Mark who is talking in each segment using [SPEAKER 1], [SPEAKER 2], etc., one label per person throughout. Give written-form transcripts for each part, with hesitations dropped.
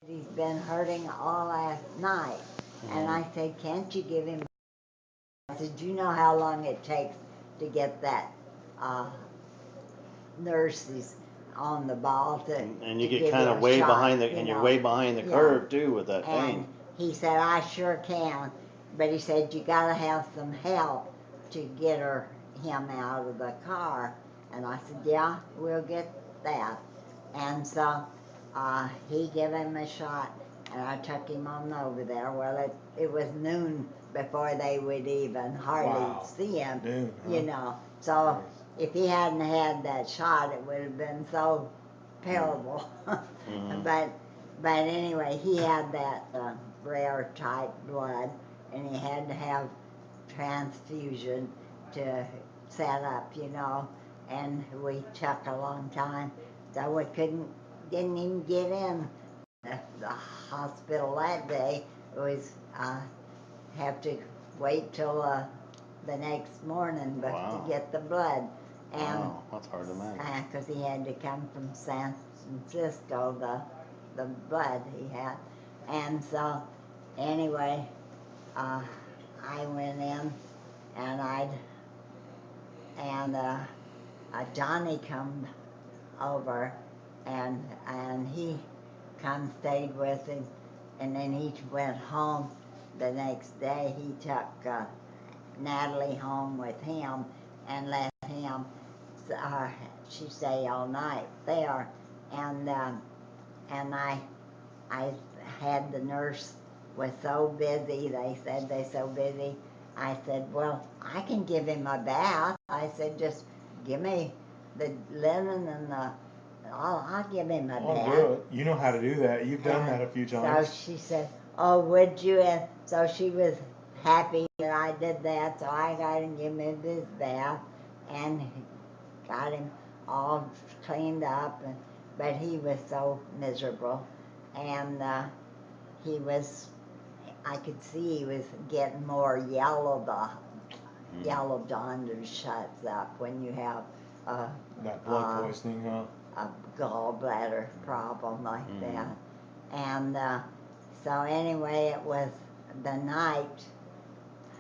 [SPEAKER 1] He's been hurting all last night. And I said, can't you give him? I said, you know how long it takes to get that uh, nurses on the ball
[SPEAKER 2] And
[SPEAKER 1] to
[SPEAKER 2] you get
[SPEAKER 1] give
[SPEAKER 2] kind
[SPEAKER 1] you
[SPEAKER 2] of
[SPEAKER 1] a
[SPEAKER 2] way
[SPEAKER 1] shot,
[SPEAKER 2] behind and you're way behind the curve too with that
[SPEAKER 1] And
[SPEAKER 2] pain.
[SPEAKER 1] he said, I sure can. But he said, you got to have some help to get him out of the car. And I said, yeah, we'll get that. And so he gave him a shot, and I took him on over there. Well, it was noon before they would even hardly see him,
[SPEAKER 3] Noon, huh?
[SPEAKER 1] you know. So if he hadn't had that shot, it would have been so terrible. But anyway, he had that rare type blood, and he had to have transfusion to set up, you know. And we took a long time, so we didn't even get in the hospital that day. It was have to wait till the next morning, but to get the blood. And
[SPEAKER 2] wow, that's hard to manage.
[SPEAKER 1] because he had to come from San Francisco, the blood he had. And so anyway, I went in, and Johnny come over, and he come stayed with him, and then he went home. The next day he took Natalie home with him and left him. Uh, she stayed all night there, and I had the nurse was so busy. They said they're so busy. I said, well, I can give him a bath. I said, just give me the linen and I'll give him a bath.
[SPEAKER 3] Good. You know how to do that. You've done that a few times.
[SPEAKER 1] So she said, oh, would you? And so she was happy that I did that. So I got him, give him his bath, and got him all cleaned up. But he was so miserable, and he was. I could see he was getting more yellow. The yellow jaundice shuts up when you have
[SPEAKER 3] that blood poisoning, huh?
[SPEAKER 1] A gallbladder problem like that. And so anyway, it was the night.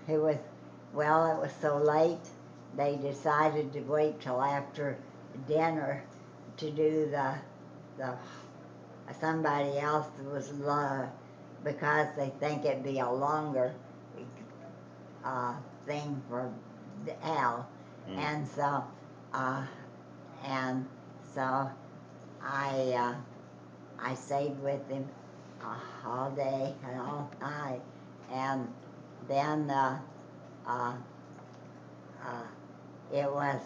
[SPEAKER 1] It was it was so late. They decided to wait till after dinner to do the somebody else was because they think it'd be a longer uh, thing for Al, and so uh, and so I stayed with him all day and all night, and then uh, uh, it was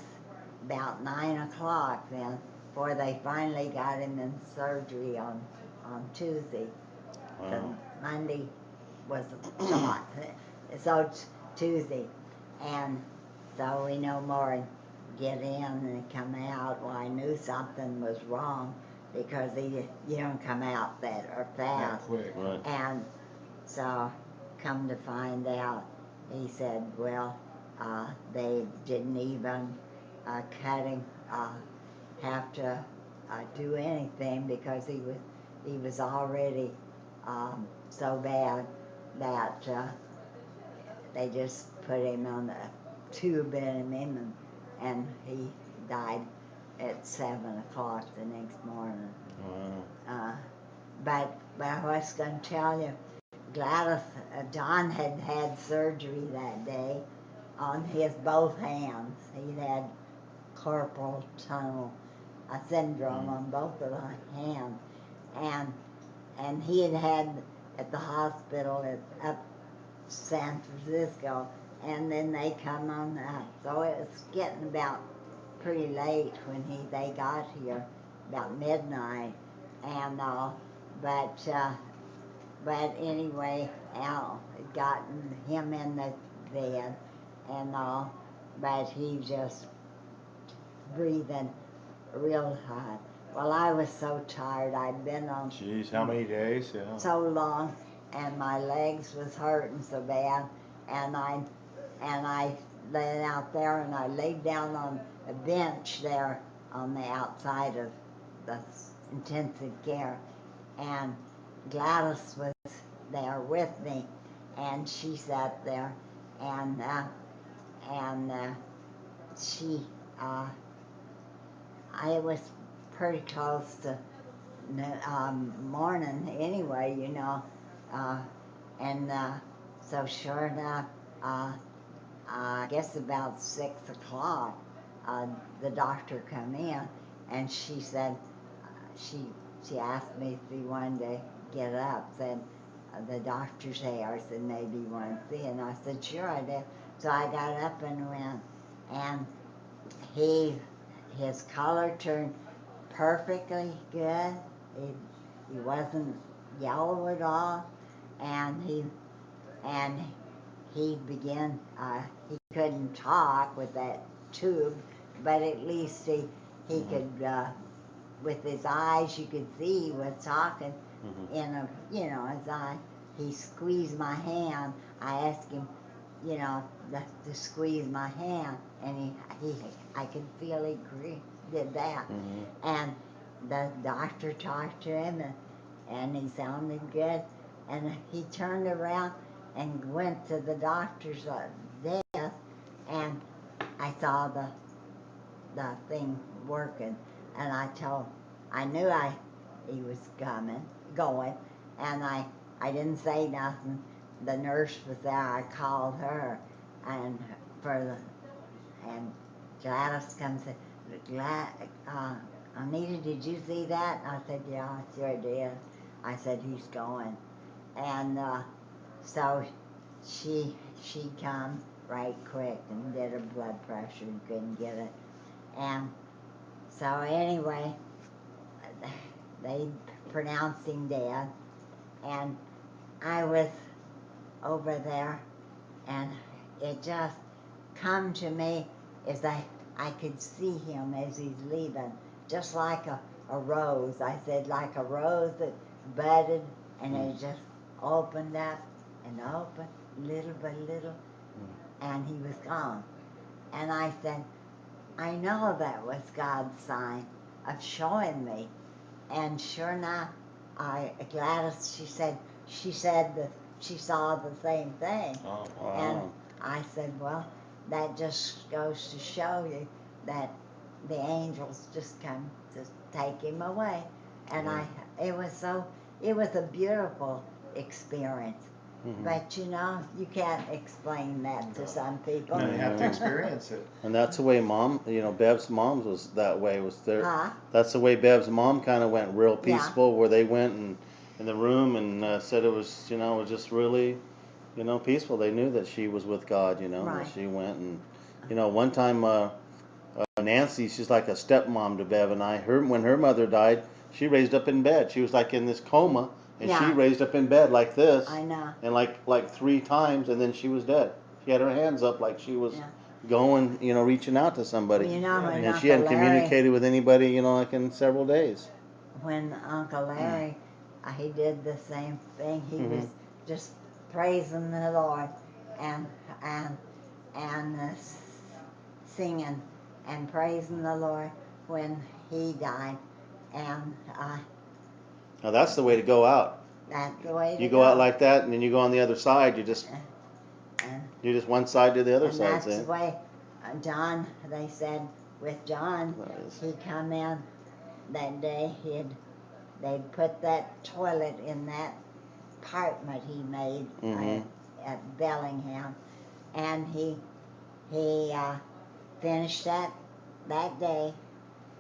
[SPEAKER 1] about 9 o'clock then before they finally got him in surgery on Tuesday. The Monday was a shot, so it's Tuesday, and so we no more get in and come out. Well, I knew something was wrong because you don't come out that or fast.
[SPEAKER 3] Quick.
[SPEAKER 2] Right.
[SPEAKER 1] And so, come to find out, he said, well, they didn't even cut him, have to do anything because he was already so bad that they just put him on a tube in him, and he died at 7 o'clock the next morning. But I was going to tell you, Gladys, John had had surgery that day on his both hands. He had carpal tunnel syndrome on both of the hands, and he had at the hospital up San Francisco, and then they come on out. So it was getting about pretty late when they got here, about midnight, and but anyway, Al had gotten him in the bed and all, but he just breathing real hard. Well, I was so tired. I'd been on
[SPEAKER 3] Jeez, how many days? Yeah.
[SPEAKER 1] so long, and my legs was hurting so bad, and I lay out there, and I laid down on a bench there on the outside of the intensive care, and Gladys was there with me, and she sat there, and she, I was pretty close to morning anyway, uh, and so sure enough, uh, I guess about 6 o'clock, the doctor come in, and she said, she she asked me if he wanted to get up. Said the doctor's here. I said maybe you want to see, and I said sure I did. So I got up and went, and he his color turned perfectly good. He wasn't yellow at all, and and he began. He couldn't talk with that tube, but at least he could. With his eyes, you could see he was talking in his eye. He squeezed my hand. I asked him, to squeeze my hand, and I could feel he did that. And the doctor talked to him, and he sounded good. And he turned around and went to the doctor's desk, and I saw the thing working, and I knew he was going, and I didn't say nothing. The nurse was there. I called her, and and Gladys comes in. Oneta, did you see that? I said, yeah, I sure did. I said, he's going, and so she come right quick and did her blood pressure and couldn't get it, and so anyway, they pronounced him dead, and I was over there, and it just come to me as I could see him as he's leaving, just like a rose. I said like a rose that budded, and it just opened up and opened little by little, and he was gone. And I said, I know that was God's sign of showing me. And sure enough, Gladys, she said that she saw the same thing.
[SPEAKER 2] Oh, wow.
[SPEAKER 1] And I said, well, that just goes to show you that the angels just come to take him away. And it was a beautiful experience. But you can't explain that to some people.
[SPEAKER 3] No, you have to experience it.
[SPEAKER 2] And that's the way mom, Bev's mom was that way.
[SPEAKER 1] Huh?
[SPEAKER 2] That's the way Bev's mom kind of went real
[SPEAKER 1] Yeah.
[SPEAKER 2] peaceful, where they went in the room and said it was, it was just really, peaceful. They knew that she was with God,
[SPEAKER 1] Right.
[SPEAKER 2] that she went and, one time, Nancy, she's like a stepmom to Bev and I. When her mother died, she raised up in bed. She was like in this coma, and she
[SPEAKER 1] Yeah.
[SPEAKER 2] raised up in bed like this,
[SPEAKER 1] I know.
[SPEAKER 2] and like 3 times, and then she was dead. She had her hands up like she was
[SPEAKER 1] Yeah.
[SPEAKER 2] going, reaching out to somebody.
[SPEAKER 1] Well, when
[SPEAKER 2] And she hadn't communicated with anybody, like in several days.
[SPEAKER 1] When Uncle Larry, he did the same thing. He was just praising the Lord and and and singing and praising the Lord when he died, and
[SPEAKER 2] Now that's the way to go out.
[SPEAKER 1] that's the way to
[SPEAKER 2] You go out like that, and then you go on the other side. You just one side to the other
[SPEAKER 1] and
[SPEAKER 2] side.
[SPEAKER 1] that's the way John. They said with John, he come in that day. They'd put that toilet in that apartment he made at Bellingham, and he finished that day.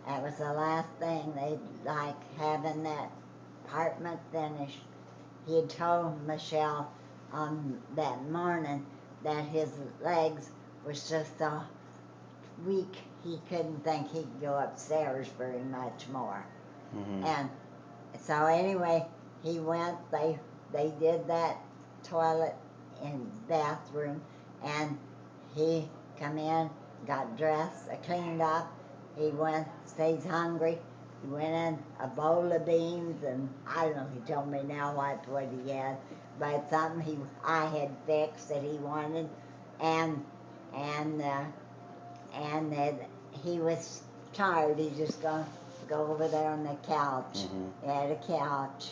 [SPEAKER 1] That was the last thing they'd like having that apartment finished. He had told Michelle on that morning that his legs was just so weak he couldn't think he'd go upstairs very much more. And so anyway, he went. They did that toilet and bathroom, and he come in, got dressed, cleaned up. He went, stays hungry. He went in a bowl of beans, and I don't know. He told me now what he had, but something I had fixed that he wanted, and and then he was tired. He just gonna go over there on the couch. He had a couch,